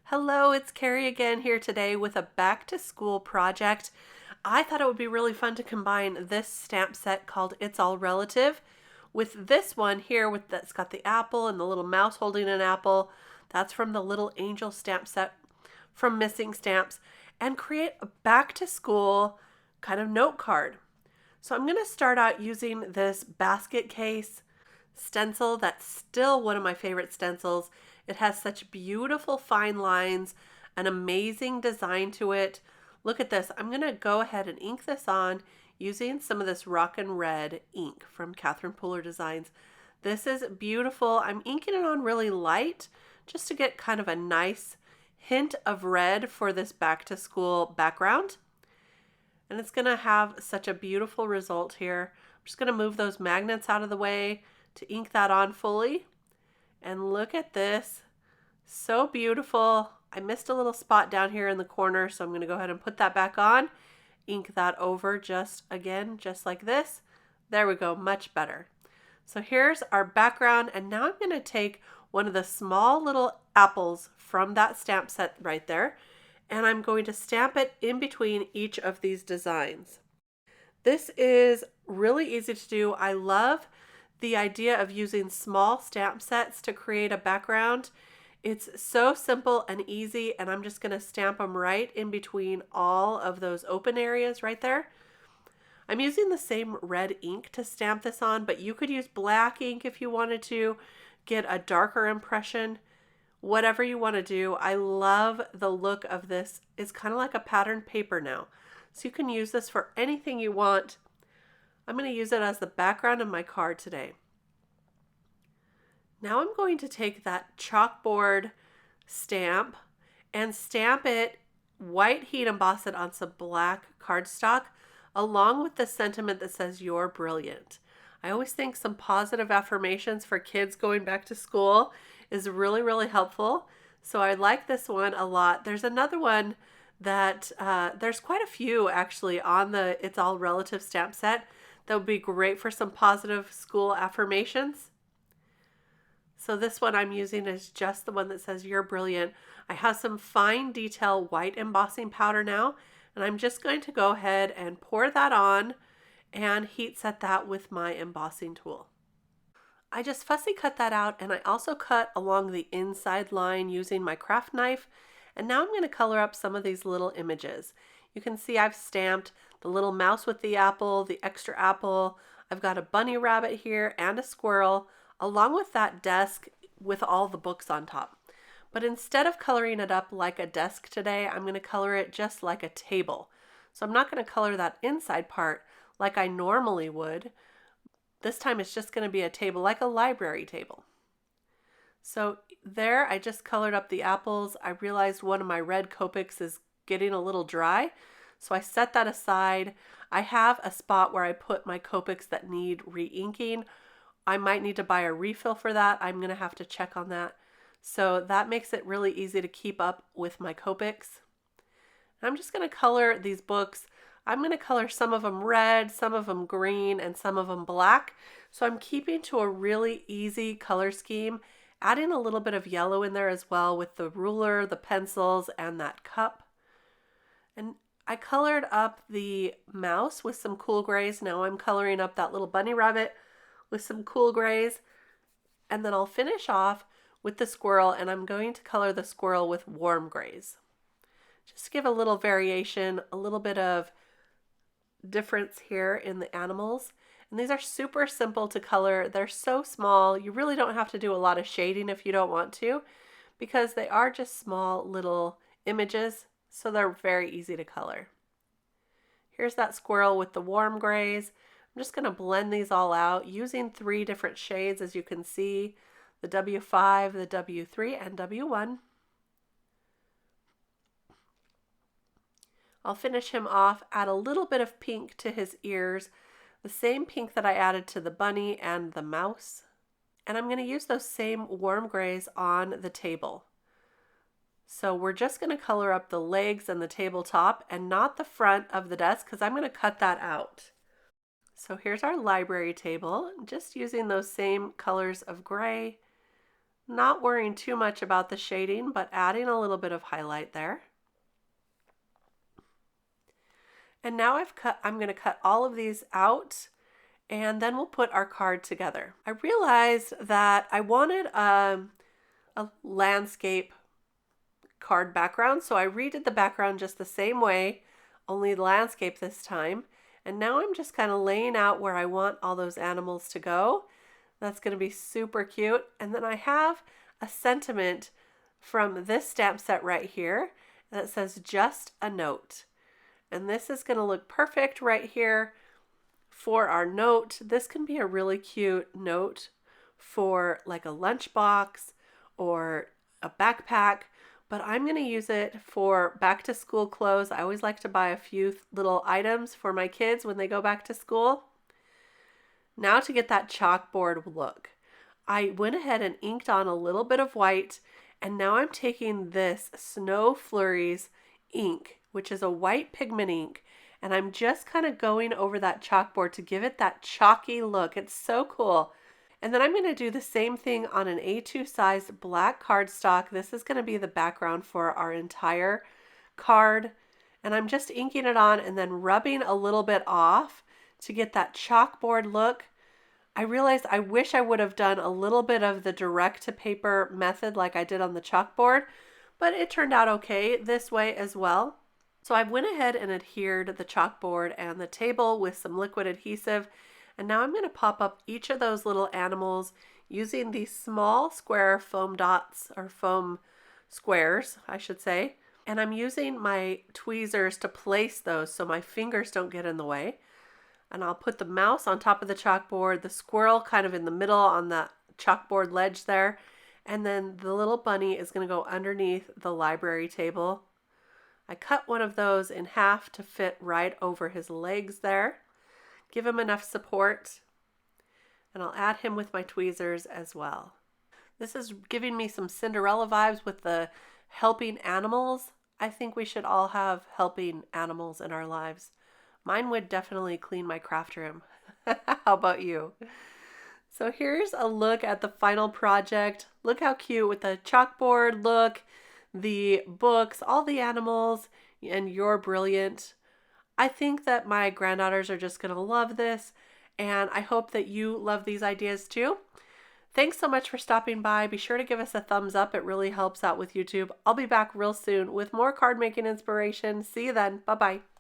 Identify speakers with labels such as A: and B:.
A: Hello, it's Kari again here today with a back to school project. I thought it would be really fun to combine this stamp set called It's All Relative with this one here that's got the apple and the little mouse holding an apple. That's from the Little Angel stamp set from Missing Stamps, and create a back to school kind of note card. So I'm going to start out using this basket case stencil that's still one of my favorite stencils. It has such beautiful fine lines, an amazing design to it. Look at this. I'm going to go ahead and ink this on using some of this Rockin' Red ink from Catherine Pooler Designs. This is beautiful. I'm inking it on really light just to get kind of a nice hint of red for this back to school background. And it's going to have such a beautiful result here. I'm just going to move those magnets out of the way to ink that on fully. And look at this. So beautiful. I missed a little spot down here in the corner, so I'm going to go ahead and put that back on. Ink that over just like this. There we go, much better. So here's our background, and now I'm going to take one of the small little apples from that stamp set right there, and I'm going to stamp it in between each of these designs. This is really easy to do. I love the idea of using small stamp sets to create a background. It's so simple and easy, and I'm just going to stamp them right in between all of those open areas right there. I'm using the same red ink to stamp this on, but you could use black ink if you wanted to get a darker impression. Whatever you want to do. I love the look of this. It's kind of like a patterned paper now. So you can use this for anything you want. I'm going to use it as the background of my card today. Now I'm going to take that chalkboard stamp and stamp it, white heat emboss it on some black cardstock along with the sentiment that says "You're brilliant." I always think some positive affirmations for kids going back to school is really, really helpful. So I like this one a lot. There's another one that there's quite a few actually on the It's All Relative stamp set that would be great for some positive school affirmations. So this one I'm using is just the one that says "You're brilliant." I have some fine detail white embossing powder now, and I'm just going to go ahead and pour that on and heat set that with my embossing tool. I just fussy cut that out, and I also cut along the inside line using my craft knife. And now I'm going to color up some of these little images. You can see I've stamped the little mouse with the apple, the extra apple. I've got a bunny rabbit here and a squirrel, along with that desk with all the books on top. But instead of coloring it up like a desk today, I'm going to color it just like a table. So I'm not going to color that inside part like I normally would. This time it's just going to be a table, like a library table. So there, I just colored up the apples. I realized one of my red Copics is getting a little dry, so I set that aside. I have a spot where I put my Copics that need re-inking. I might need to buy a refill for that. I'm going to have to check on that. So that makes it really easy to keep up with my Copics. I'm just going to color these books. I'm going to color some of them red, some of them green, and some of them black. So I'm keeping to a really easy color scheme, adding a little bit of yellow in there as well with the ruler, the pencils, and that cup. And I colored up the mouse with some cool grays. Now I'm coloring up that little bunny rabbit with some cool grays. And then I'll finish off with the squirrel, and I'm going to color the squirrel with warm grays. Just to give a little variation, a little bit of difference here in the animals. And these are super simple to color. They're so small. You really don't have to do a lot of shading if you don't want to, because they are just small little images, so they're very easy to color. Here's that squirrel with the warm grays. I'm just going to blend these all out using 3 different shades, as you can see, the W5, the W3, and W1. I'll finish him off, add a little bit of pink to his ears, the same pink that I added to the bunny and the mouse. And I'm going to use those same warm grays on the table. So we're just going to color up the legs and the tabletop and not the front of the desk, because I'm going to cut that out. So here's our library table, just using those same colors of gray Not worrying too much about the shading, but adding a little bit of highlight there. And now I'm going to cut all of these out, and then we'll put our card together. I realized that I wanted a landscape card background, so I redid the background just the same way, only landscape this time. And now I'm just kind of laying out where I want all those animals to go. That's going to be super cute. And then I have a sentiment from this stamp set right here that says just a note. And this is going to look perfect right here for our note. This can be a really cute note for like a lunchbox or a backpack, but I'm going to use it for back to school clothes. I always like to buy a few little items for my kids when they go back to school. Now to get that chalkboard look, I went ahead and inked on a little bit of white, and now I'm taking this Snow Flurries ink, which is a white pigment ink, and I'm just kind of going over that chalkboard to give it that chalky look. It's so cool. And then I'm going to do the same thing on an A2 size black cardstock. This is going to be the background for our entire card. And I'm just inking it on and then rubbing a little bit off to get that chalkboard look. I realized I wish I would have done a little bit of the direct to paper method like I did on the chalkboard, but it turned out okay this way as well. So I went ahead and adhered the chalkboard and the table with some liquid adhesive. And now I'm going to pop up each of those little animals using these small square foam dots, or foam squares, I should say. And I'm using my tweezers to place those so my fingers don't get in the way. And I'll put the mouse on top of the chalkboard, the squirrel kind of in the middle on the chalkboard ledge there. And then the little bunny is going to go underneath the library table. I cut one of those in half to fit right over his legs there. Give him enough support, and I'll add him with my tweezers as well. This is giving me some Cinderella vibes with the helping animals. I think we should all have helping animals in our lives. Mine would definitely clean my craft room. How about you? So here's a look at the final project. Look how cute with the chalkboard look, the books, all the animals, and you're brilliant. I think that my granddaughters are just going to love this, and I hope that you love these ideas too. Thanks so much for stopping by. Be sure to give us a thumbs up. It really helps out with YouTube. I'll be back real soon with more card making inspiration. See you then. Bye-bye.